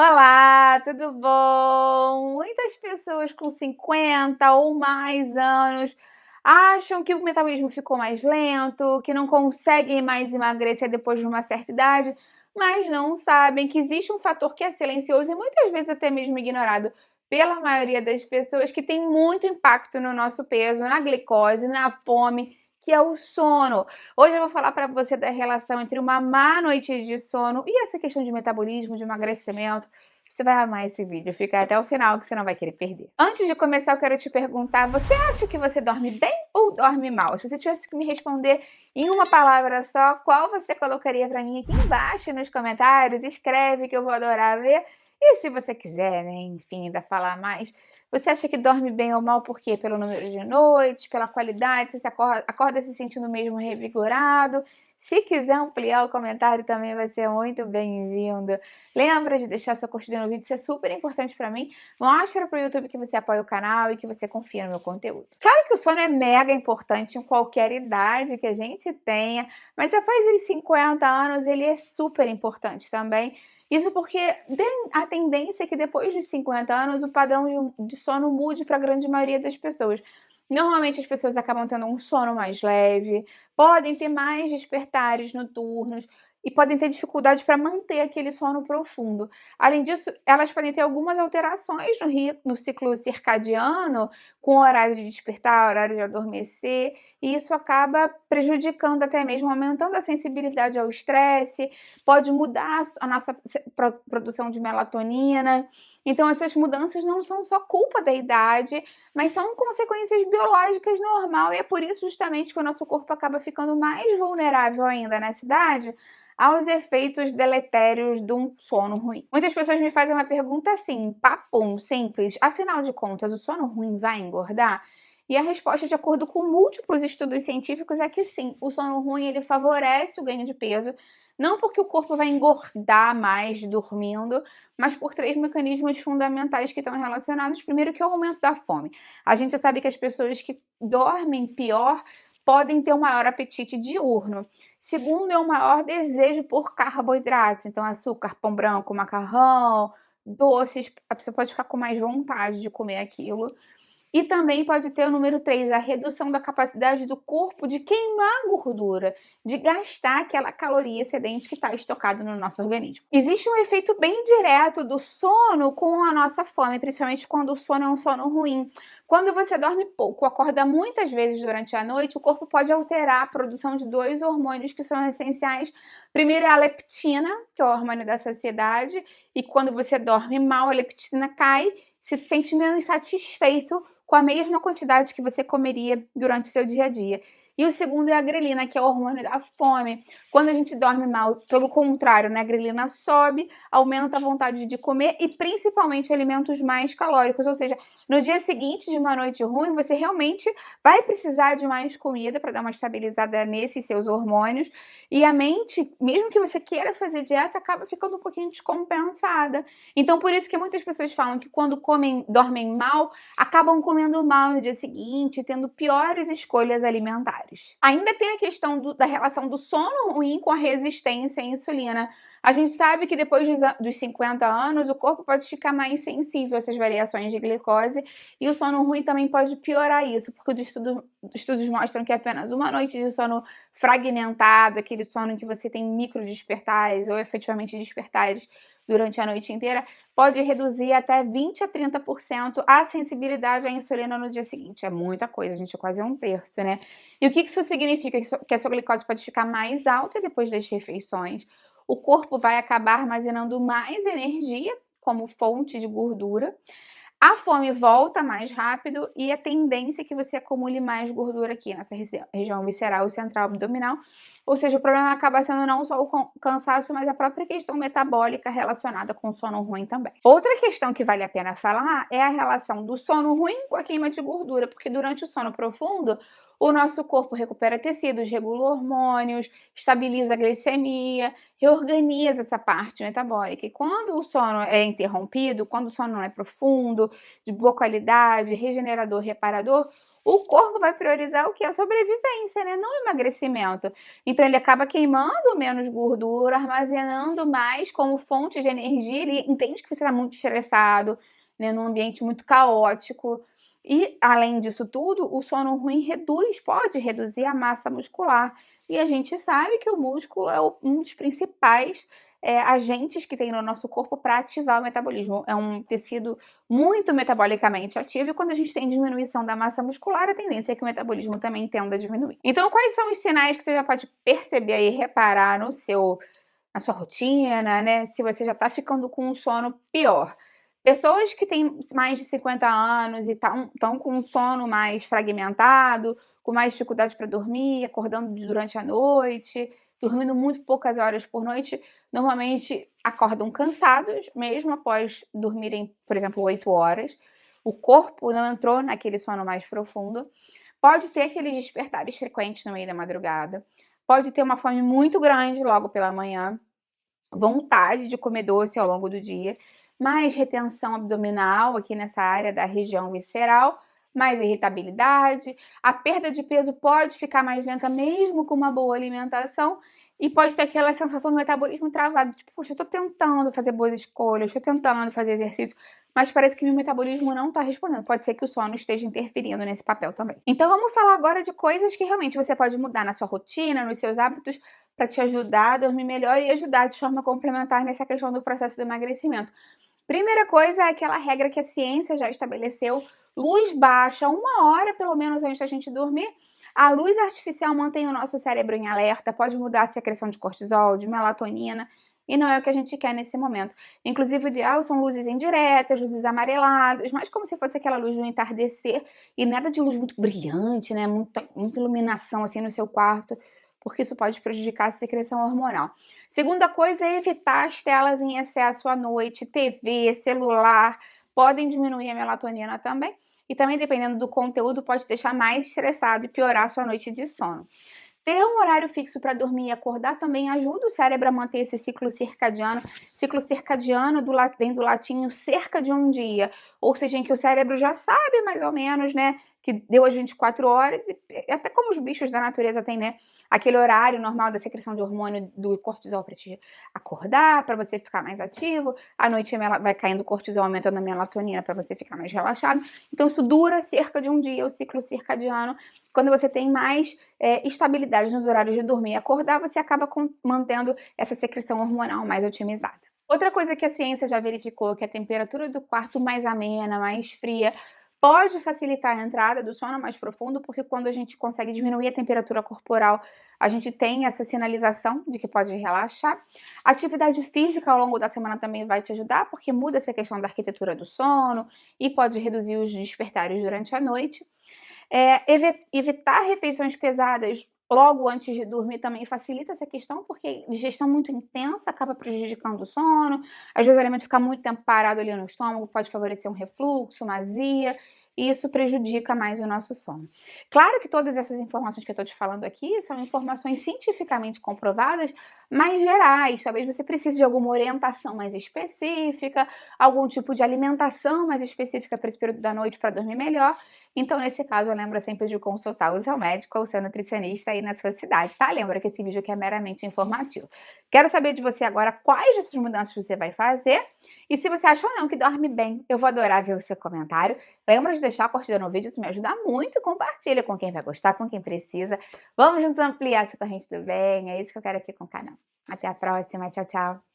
Olá, tudo bom? Muitas pessoas com 50 ou mais anos acham que o metabolismo ficou mais lento, que não conseguem mais emagrecer depois de uma certa idade, mas não sabem que existe um fator que é silencioso e muitas vezes até mesmo ignorado pela maioria das pessoas, que tem muito impacto no nosso peso, na glicose, na fome, que é o sono. Hoje eu vou falar para você da relação entre uma má noite de sono e essa questão de metabolismo, de emagrecimento. Você vai amar esse vídeo, fica até o final que você não vai querer perder. Antes de começar, eu quero te perguntar, você acha que você dorme bem ou dorme mal? Se você tivesse que me responder em uma palavra só, qual você colocaria para mim aqui embaixo nos comentários? Escreve que eu vou adorar ver. E se você quiser, né, enfim, ainda falar mais, você acha que dorme bem ou mal por quê? Pelo número de noites, pela qualidade, você acorda se sentindo mesmo revigorado? Se quiser ampliar o comentário também vai ser muito bem-vindo. Lembra de deixar sua curtida no vídeo, isso é super importante para mim. Mostra para o YouTube que você apoia o canal e que você confia no meu conteúdo. Claro que o sono é mega importante em qualquer idade que a gente tenha, mas após os 50 anos ele é super importante também. Isso porque a tendência é que depois dos 50 anos o padrão de sono mude para a grande maioria das pessoas. Normalmente as pessoas acabam tendo um sono mais leve, podem ter mais despertares noturnos e podem ter dificuldade para manter aquele sono profundo. Além disso, elas podem ter algumas alterações no ciclo circadiano, com o horário de despertar, horário de adormecer, e isso acaba prejudicando até mesmo, aumentando a sensibilidade ao estresse, pode mudar a nossa produção de melatonina. Então essas mudanças não são só culpa da idade, mas são consequências biológicas normal, e é por isso justamente que o nosso corpo acaba ficando mais vulnerável ainda nessa idade aos efeitos deletérios de um sono ruim. Muitas pessoas me fazem uma pergunta assim, papum, simples, afinal de contas, o sono ruim vai engordar? E a resposta, de acordo com múltiplos estudos científicos, é que sim, o sono ruim ele favorece o ganho de peso, não porque o corpo vai engordar mais dormindo, mas por três mecanismos fundamentais que estão relacionados. Primeiro, que é o aumento da fome. A gente sabe que as pessoas que dormem pior podem ter um maior apetite diurno. Segundo, é o maior desejo por carboidratos, então açúcar, pão branco, macarrão, doces, a pessoa pode ficar com mais vontade de comer aquilo. E também pode ter o número 3, a redução da capacidade do corpo de queimar gordura, de gastar aquela caloria excedente que está estocada no nosso organismo. Existe um efeito bem direto do sono com a nossa fome, principalmente quando o sono é um sono ruim. Quando você dorme pouco, acorda muitas vezes durante a noite, o corpo pode alterar a produção de dois hormônios que são essenciais. Primeiro é a leptina, que é o hormônio da saciedade, e quando você dorme mal, a leptina cai, se sente menos satisfeito com a mesma quantidade que você comeria durante o seu dia a dia. E o segundo é a grelina, que é o hormônio da fome. Quando a gente dorme mal, pelo contrário, né, a grelina sobe, aumenta a vontade de comer e principalmente alimentos mais calóricos. Ou seja, no dia seguinte de uma noite ruim, você realmente vai precisar de mais comida para dar uma estabilizada nesses seus hormônios. E a mente, mesmo que você queira fazer dieta, acaba ficando um pouquinho descompensada. Então, por isso que muitas pessoas falam que quando dormem mal, acabam comendo mal no dia seguinte, tendo piores escolhas alimentares. Ainda tem a questão da relação do sono ruim com a resistência à insulina. A gente sabe que depois dos 50 anos, o corpo pode ficar mais sensível a essas variações de glicose, e o sono ruim também pode piorar isso, porque os estudos mostram que apenas uma noite de sono fragmentado, aquele sono em que você tem micro despertares ou efetivamente despertares durante a noite inteira, pode reduzir até 20 a 30% a sensibilidade à insulina no dia seguinte. É muita coisa, a gente, é quase um terço, né? E o que isso significa? Que a sua glicose pode ficar mais alta depois das refeições. O corpo vai acabar armazenando mais energia como fonte de gordura. A fome volta mais rápido e a tendência é que você acumule mais gordura aqui nessa região visceral e central abdominal. Ou seja, o problema acaba sendo não só o cansaço, mas a própria questão metabólica relacionada com o sono ruim também. Outra questão que vale a pena falar é a relação do sono ruim com a queima de gordura, porque durante o sono profundo, o nosso corpo recupera tecidos, regula hormônios, estabiliza a glicemia, reorganiza essa parte metabólica. E quando o sono é interrompido, quando o sono não é profundo, de boa qualidade, regenerador, reparador, o corpo vai priorizar o que? A sobrevivência, né? Não o emagrecimento. Então ele acaba queimando menos gordura, armazenando mais como fonte de energia. Ele entende que você está muito estressado, né? Num ambiente muito caótico. E, além disso tudo, o sono ruim pode reduzir a massa muscular. E a gente sabe que o músculo é um dos principais agentes que tem no nosso corpo para ativar o metabolismo. É um tecido muito metabolicamente ativo e quando a gente tem diminuição da massa muscular, a tendência é que o metabolismo também tenda a diminuir. Então, quais são os sinais que você já pode perceber e reparar na sua rotina, né? Se você já está ficando com um sono pior. Pessoas que têm mais de 50 anos e estão com um sono mais fragmentado, com mais dificuldade para dormir, acordando durante a noite, dormindo muito poucas horas por noite, normalmente acordam cansados, mesmo após dormirem, por exemplo, 8 horas. O corpo não entrou naquele sono mais profundo. Pode ter aqueles despertares frequentes no meio da madrugada. Pode ter uma fome muito grande logo pela manhã. Vontade de comer doce ao longo do dia, mais retenção abdominal aqui nessa área da região visceral, mais irritabilidade, a perda de peso pode ficar mais lenta mesmo com uma boa alimentação e pode ter aquela sensação do metabolismo travado, tipo, poxa, eu tô tentando fazer boas escolhas, tô tentando fazer exercício, mas parece que meu metabolismo não tá respondendo. Pode ser que o sono esteja interferindo nesse papel também. Então vamos falar agora de coisas que realmente você pode mudar na sua rotina, nos seus hábitos, para te ajudar a dormir melhor e ajudar de forma complementar nessa questão do processo do emagrecimento. Primeira coisa é aquela regra que a ciência já estabeleceu: luz baixa, 1 hora pelo menos antes da gente dormir. A luz artificial mantém o nosso cérebro em alerta, pode mudar a secreção de cortisol, de melatonina, e não é o que a gente quer nesse momento. Inclusive, o ideal são luzes indiretas, luzes amareladas, mas como se fosse aquela luz do entardecer, e nada de luz muito brilhante, né? Muita iluminação assim no seu quarto, porque isso pode prejudicar a secreção hormonal. Segunda coisa é evitar as telas em excesso à noite, TV, celular, podem diminuir a melatonina também. E também, dependendo do conteúdo, pode deixar mais estressado e piorar a sua noite de sono. Ter um horário fixo para dormir e acordar também ajuda o cérebro a manter esse ciclo circadiano. Ciclo circadiano vem do latim cerca de um dia, ou seja, em que o cérebro já sabe mais ou menos, né, que deu as 24 horas, e até como os bichos da natureza têm, né, aquele horário normal da secreção de hormônio do cortisol para te acordar, para você ficar mais ativo, à noite vai caindo o cortisol, aumentando a melatonina para você ficar mais relaxado. Então isso dura cerca de um dia, o ciclo circadiano. Quando você tem mais estabilidade nos horários de dormir e acordar, você acaba mantendo essa secreção hormonal mais otimizada. Outra coisa que a ciência já verificou, que a temperatura do quarto mais amena, mais fria, pode facilitar a entrada do sono mais profundo, porque quando a gente consegue diminuir a temperatura corporal, a gente tem essa sinalização de que pode relaxar. A atividade física ao longo da semana também vai te ajudar, porque muda essa questão da arquitetura do sono e pode reduzir os despertares durante a noite. Evitar refeições pesadas logo antes de dormir também facilita essa questão, porque digestão muito intensa acaba prejudicando o sono. Às vezes o alimento fica muito tempo parado ali no estômago, pode favorecer um refluxo, uma azia, e isso prejudica mais o nosso sono. Claro que todas essas informações que eu estou te falando aqui são informações cientificamente comprovadas, mas gerais. Talvez você precise de alguma orientação mais específica, algum tipo de alimentação mais específica para esse período da noite para dormir melhor. Então, nesse caso, lembra sempre de consultar o seu médico ou o seu nutricionista aí na sua cidade, tá? Lembra que esse vídeo aqui é meramente informativo. Quero saber de você agora quais dessas mudanças você vai fazer. E se você achou não que dorme bem, eu vou adorar ver o seu comentário. Lembra de deixar a curtida no vídeo, isso me ajuda muito. Compartilha com quem vai gostar, com quem precisa. Vamos juntos ampliar essa corrente do bem, é isso que eu quero aqui com o canal. Até a próxima, tchau, tchau.